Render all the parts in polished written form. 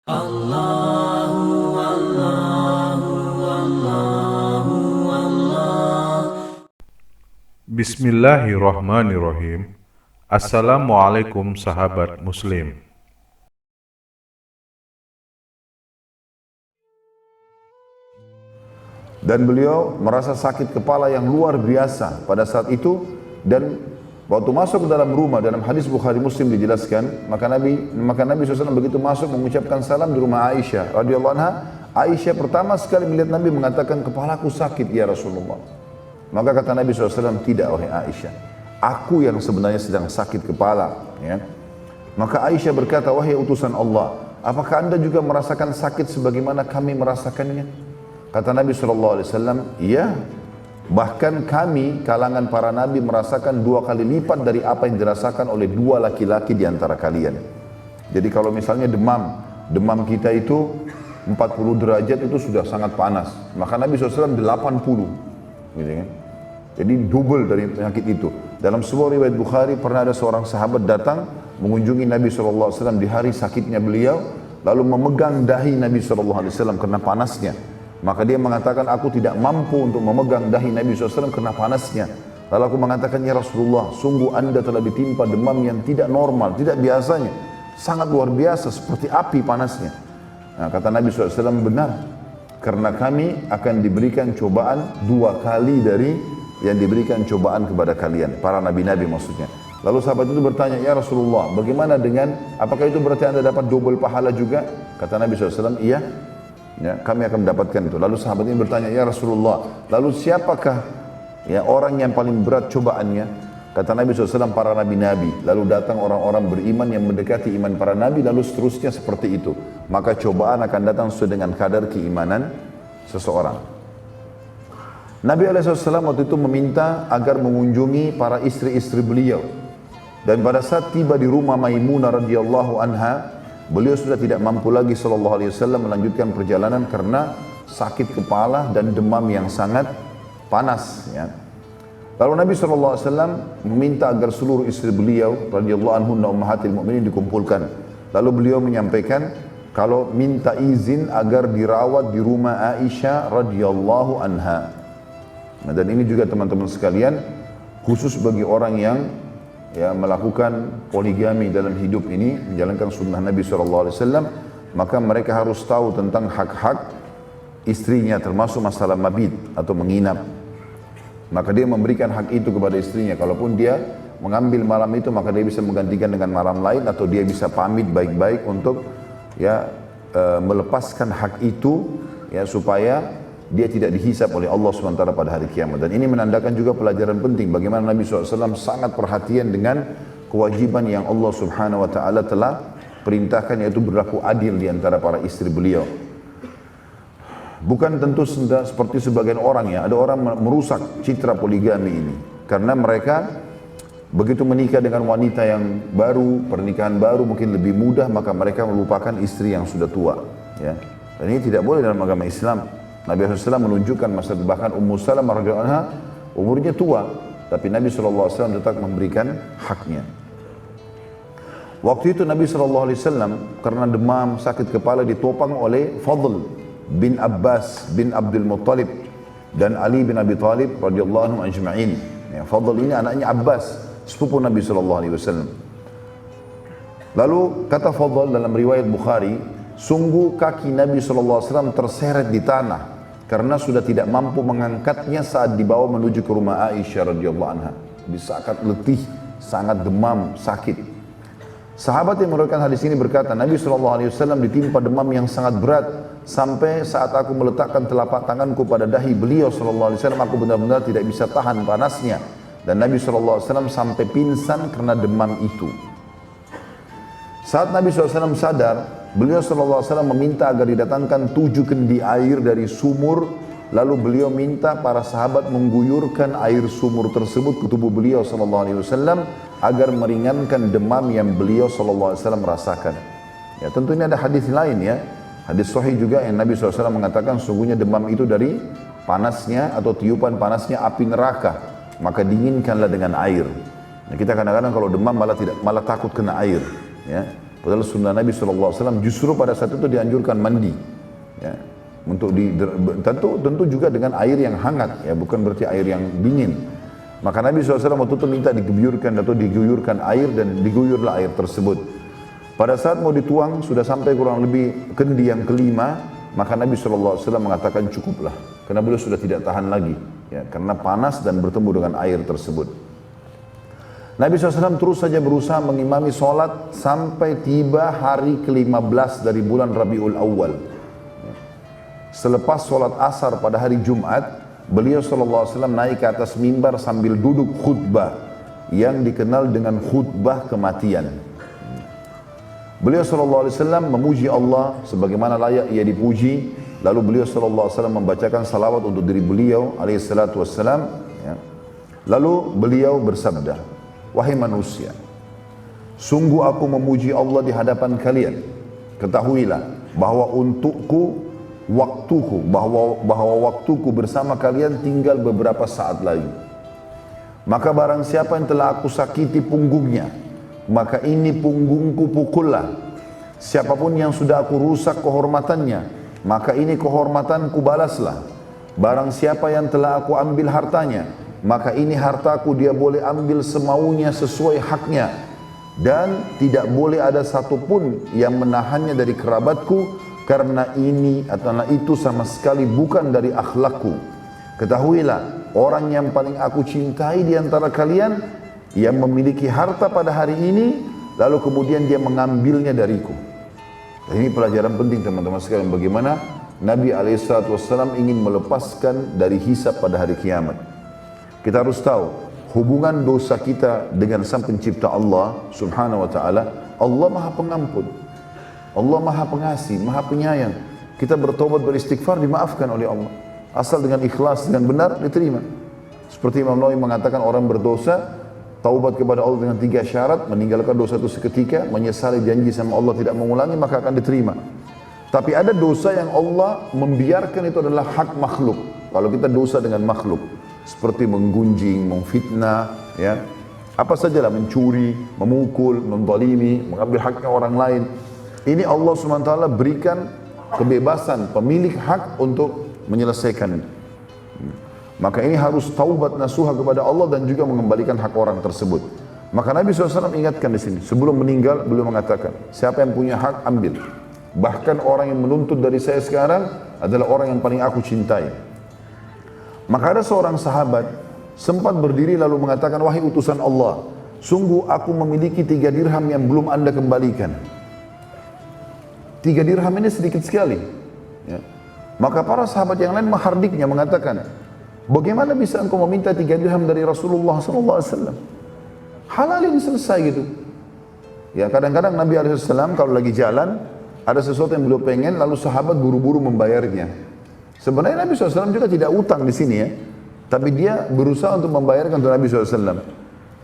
Allahu Allahu Allahu Allah. Bismillahirrahmanirrahim. Assalamualaikum sahabat muslim. Dan beliau merasa sakit kepala yang luar biasa pada saat itu, dan waktu masuk ke dalam rumah, dalam hadis Bukhari Muslim dijelaskan, maka Nabi SAW begitu masuk mengucapkan salam di rumah Aisyah radhiyallahu anha. Aisyah pertama sekali melihat Nabi mengatakan, kepalaku sakit ya Rasulullah. Maka kata Nabi SAW, tidak wahai Aisyah, aku yang sebenarnya sedang sakit kepala, ya. Maka Aisyah berkata, wahai utusan Allah, apakah anda juga merasakan sakit sebagaimana kami merasakannya? Kata Nabi SAW, iya, bahkan kami kalangan para nabi merasakan 2 kali lipat dari apa yang dirasakan oleh 2 laki-laki di antara kalian. Jadi kalau misalnya demam kita itu 40 derajat itu sudah sangat panas, maka Nabi SAW 80, gitu kan? Jadi double dari penyakit itu. Dalam sebuah riwayat Bukhari, pernah ada seorang sahabat datang mengunjungi Nabi SAW di hari sakitnya beliau, lalu memegang dahi Nabi SAW karena panasnya. Maka dia mengatakan, aku tidak mampu untuk memegang dahi Nabi SAW karena panasnya. Lalu aku mengatakan, ya Rasulullah, sungguh anda telah ditimpa demam yang tidak normal, tidak biasanya. Sangat luar biasa, seperti api panasnya. Nah, kata Nabi SAW, benar. Karena kami akan diberikan cobaan 2 kali dari yang diberikan cobaan kepada kalian. Para nabi-nabi maksudnya. Lalu sahabat itu bertanya, ya Rasulullah, bagaimana dengan, apakah itu berarti anda dapat double pahala juga? Kata Nabi SAW, iya. Ya, kami akan mendapatkan itu. Lalu sahabat ini bertanya, ya Rasulullah, lalu siapakah ya orang yang paling berat cobaannya? Kata Nabi SAW, para nabi-nabi. Lalu datang orang-orang beriman yang mendekati iman para nabi, lalu seterusnya seperti itu. Maka cobaan akan datang sesuai dengan kadar keimanan seseorang. Nabi SAW waktu itu meminta agar mengunjungi para istri-istri beliau. Dan pada saat tiba di rumah Maimunah radhiyallahu anha, beliau sudah tidak mampu lagi SAW melanjutkan perjalanan karena sakit kepala dan demam yang sangat panas, ya. Lalu Nabi SAW meminta agar seluruh istri beliau radhiyallahu anhunna ummahatil mu'minin dikumpulkan. Lalu beliau menyampaikan kalau minta izin agar dirawat di rumah Aisyah radhiyallahu anha. Nah, dan ini juga teman-teman sekalian, khusus bagi orang yang ya melakukan poligami dalam hidup ini, menjalankan sunnah Nabi SAW, maka mereka harus tahu tentang hak-hak istrinya, termasuk masalah mabit atau menginap. Maka dia memberikan hak itu kepada istrinya. Kalaupun dia mengambil malam itu, maka dia bisa menggantikan dengan malam lain, atau dia bisa pamit baik-baik untuk ya melepaskan hak itu, ya, supaya dia tidak dihisap oleh Allah SWT pada hari kiamat. Dan ini menandakan juga pelajaran penting bagaimana Nabi SAW sangat perhatian dengan kewajiban yang Allah Subhanahu Wa Taala telah perintahkan, yaitu berlaku adil di antara para istri beliau. Bukan tentu seperti sebagian orang, ya, ada orang merusak citra poligami ini karena mereka begitu menikah dengan wanita yang baru, pernikahan baru mungkin lebih mudah, maka mereka melupakan istri yang sudah tua, ya. Dan ini tidak boleh dalam agama Islam. Nabi SAW menunjukkan masa, bahkan Ummu Salamah radhiyallahu anha umurnya tua, tapi Nabi SAW tetap memberikan haknya. Waktu itu Nabi SAW karena demam, sakit kepala, ditopang oleh Fadl bin Abbas bin Abdul Muttalib dan Ali bin Abi Thalib radhiyallahu anhum ajma'in. Ya, Fadl ini anaknya Abbas, sepupu Nabi SAW. Lalu kata Fadl dalam riwayat Bukhari, sungguh kaki Nabi SAW terseret di tanah karena sudah tidak mampu mengangkatnya saat dibawa menuju ke rumah Aisyah radhiyallahu anha. Jadi sangat letih, sangat demam, sakit. Sahabat yang meriwayatkan hadis ini berkata, Nabi SAW ditimpa demam yang sangat berat sampai saat aku meletakkan telapak tanganku pada dahi beliau SAW, aku benar-benar tidak bisa tahan panasnya. Dan Nabi SAW sampai pingsan karena demam itu. Saat Nabi SAW sadar, beliau SAW meminta agar didatangkan 7 kendi air dari sumur. Lalu beliau minta para sahabat mengguyurkan air sumur tersebut ke tubuh beliau SAW agar meringankan demam yang beliau SAW rasakan. Ya, tentu ini ada hadis lain, ya, hadis sahih juga yang Nabi SAW mengatakan sungguhnya demam itu dari panasnya atau tiupan panasnya api neraka, maka dinginkanlah dengan air. Nah, kita kadang-kadang kalau demam malah takut kena air, ya. Padahal sunnah Nabi SAW justru pada saat itu dianjurkan mandi. Ya, untuk tentu juga dengan air yang hangat, ya, bukan berarti air yang dingin. Maka Nabi SAW waktu itu minta diguyurkan air dan diguyurlah air tersebut. Pada saat mau dituang sudah sampai kurang lebih kendi yang kelima, maka Nabi SAW mengatakan cukuplah, karena beliau sudah tidak tahan lagi, ya, karena panas dan bertemu dengan air tersebut. Nabi SAW terus saja berusaha mengimami sholat sampai tiba hari ke-15 dari bulan Rabiul Awal. Selepas sholat asar pada hari Jumat, beliau SAW naik ke atas mimbar sambil duduk khutbah yang dikenal dengan khutbah kematian. Beliau SAW memuji Allah sebagaimana layak ia dipuji. Lalu beliau SAW membacakan salawat untuk diri beliau alaihissalam. Ya. Lalu beliau bersabda, wahai manusia, sungguh aku memuji Allah di hadapan kalian. Ketahuilah bahwa untukku bahwa waktuku bersama kalian tinggal beberapa saat lagi. Maka barang siapa yang telah aku sakiti punggungnya, maka ini punggungku pukullah. Siapapun yang sudah aku rusak kehormatannya, maka ini kehormatanku balaslah. Barang siapa yang telah aku ambil hartanya, maka ini hartaku dia boleh ambil semaunya sesuai haknya. Dan tidak boleh ada satupun yang menahannya dari kerabatku, karena ini atau itu sama sekali bukan dari akhlakku. Ketahuilah, orang yang paling aku cintai di antara kalian yang memiliki harta pada hari ini, lalu kemudian dia mengambilnya dariku. Dan ini pelajaran penting teman-teman sekalian, bagaimana Nabi SAW ingin melepaskan dari hisab pada hari kiamat. Kita harus tahu hubungan dosa kita dengan Sang Pencipta Allah Subhanahu wa taala. Allah Maha Pengampun, Allah Maha Pengasih, Maha Penyayang. Kita bertobat, beristighfar, dimaafkan oleh Allah. Asal dengan ikhlas, dengan benar, diterima. Seperti Imam Nawawi mengatakan, orang berdosa taubat kepada Allah dengan 3 syarat, meninggalkan dosa itu seketika, menyesali janji sama Allah tidak mengulangi, maka akan diterima. Tapi ada dosa yang Allah membiarkan, itu adalah hak makhluk. Kalau kita dosa dengan makhluk, seperti menggunjing, memfitnah, ya, apa sajalah, mencuri, memukul, menzalimi, mengambil haknya orang lain. Ini Allah SWT berikan kebebasan pemilik hak untuk menyelesaikan. Maka ini harus taubat nasuha kepada Allah dan juga mengembalikan hak orang tersebut. Maka Nabi SAW ingatkan di sini, sebelum meninggal beliau mengatakan, siapa yang punya hak ambil. Bahkan orang yang menuntut dari saya sekarang adalah orang yang paling aku cintai. Maka ada seorang sahabat sempat berdiri lalu mengatakan, wahai utusan Allah, sungguh aku memiliki 3 dirham yang belum Anda kembalikan. 3 dirham ini sedikit sekali, ya. Maka para sahabat yang lain menghardiknya, mengatakan, bagaimana bisa engkau meminta 3 dirham dari Rasulullah SAW? Halalin, selesai gitu. Ya, kadang-kadang Nabi SAW kalau lagi jalan, ada sesuatu yang beliau pengen, lalu sahabat buru-buru membayarnya. Sebenarnya Nabi SAW juga tidak utang di sini, ya, tapi dia berusaha untuk membayarkan untuk Nabi SAW.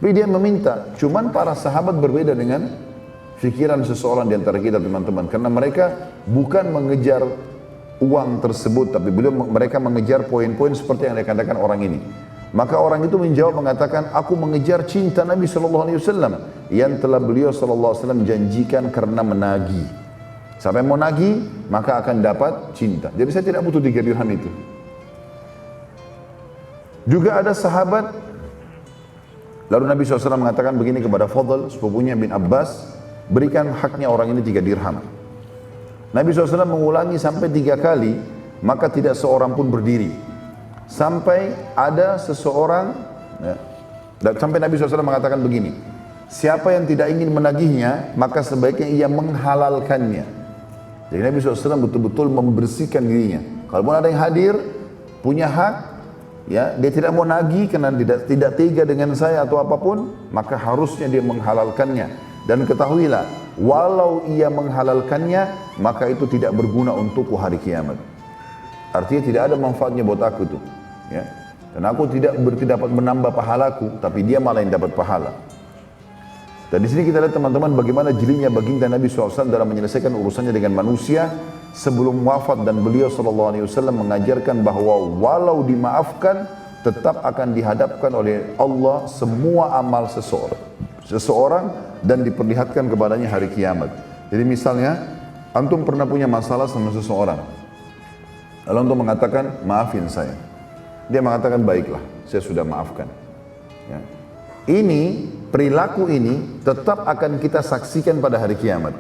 Tapi dia meminta. Cuman para sahabat berbeda dengan fikiran seseorang di antara kita teman-teman, karena mereka bukan mengejar uang tersebut, tapi mereka mengejar poin-poin seperti yang dikatakan orang ini. Maka orang itu menjawab mengatakan, aku mengejar cinta Nabi SAW yang telah beliau SAW janjikan karena menagih. Siapa yang mau nagih maka akan dapat cinta. Jadi saya tidak butuh 3 dirham itu. Juga ada sahabat, lalu Nabi SAW mengatakan begini kepada Fadl, sepupunya bin Abbas, berikan haknya orang ini 3 dirham. Nabi SAW mengulangi sampai 3 kali, maka tidak seorang pun berdiri. Sampai ada seseorang, ya, sampai Nabi SAW mengatakan begini, siapa yang tidak ingin menagihnya, maka sebaiknya ia menghalalkannya. Jadi Nabi SAW betul-betul membersihkan dirinya. Kalau ada yang hadir, punya hak, ya, dia tidak mau nagih karena tidak tega dengan saya atau apapun, maka harusnya dia menghalalkannya. Dan ketahuilah, walau ia menghalalkannya, maka itu tidak berguna untukku hari kiamat. Artinya tidak ada manfaatnya buat aku itu, ya. Dan aku tidak dapat menambah pahalaku, tapi dia malah yang dapat pahala. Dan di sini kita lihat teman-teman bagaimana jelinya baginda Nabi SAW dalam menyelesaikan urusannya dengan manusia sebelum wafat, dan beliau SAW mengajarkan bahwa walau dimaafkan, tetap akan dihadapkan oleh Allah semua amal seseorang dan diperlihatkan kepadanya hari kiamat. Jadi misalnya, antum pernah punya masalah sama seseorang. Lalu antum mengatakan, maafin saya. Dia mengatakan, baiklah, saya sudah maafkan. Ya. Ini, perilaku ini tetap akan kita saksikan pada hari kiamat.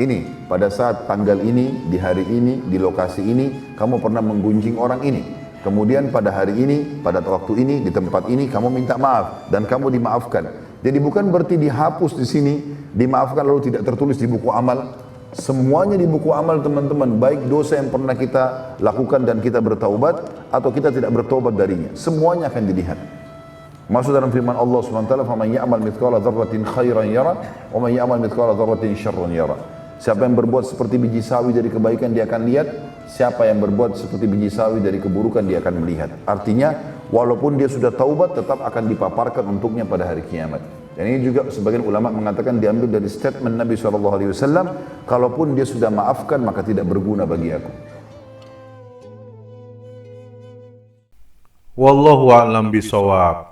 Ini, pada saat tanggal ini, di hari ini, di lokasi ini, kamu pernah menggunjing orang ini. Kemudian pada hari ini, pada waktu ini, di tempat ini, kamu minta maaf dan kamu dimaafkan. Jadi bukan berarti dihapus di sini, dimaafkan lalu tidak tertulis di buku amal. Semuanya di buku amal teman-teman, baik dosa yang pernah kita lakukan dan kita bertaubat atau kita tidak bertaubat darinya, semuanya akan dilihat. Maksud dalam firman Allah SWT, "Faman ya'mal mithqala dzarratin khairan yara, wa man ya'mal mithqala dzarratin syarran yara." Siapa yang berbuat seperti biji sawi dari kebaikan dia akan lihat, siapa yang berbuat seperti biji sawi dari keburukan dia akan melihat. Artinya, walaupun dia sudah taubat tetap akan dipaparkan untuknya pada hari kiamat. Dan ini juga sebagian ulama mengatakan diambil dari statement Nabi SAW, kalaupun dia sudah maafkan maka tidak berguna bagi aku. Wallahu a'lam bishawab.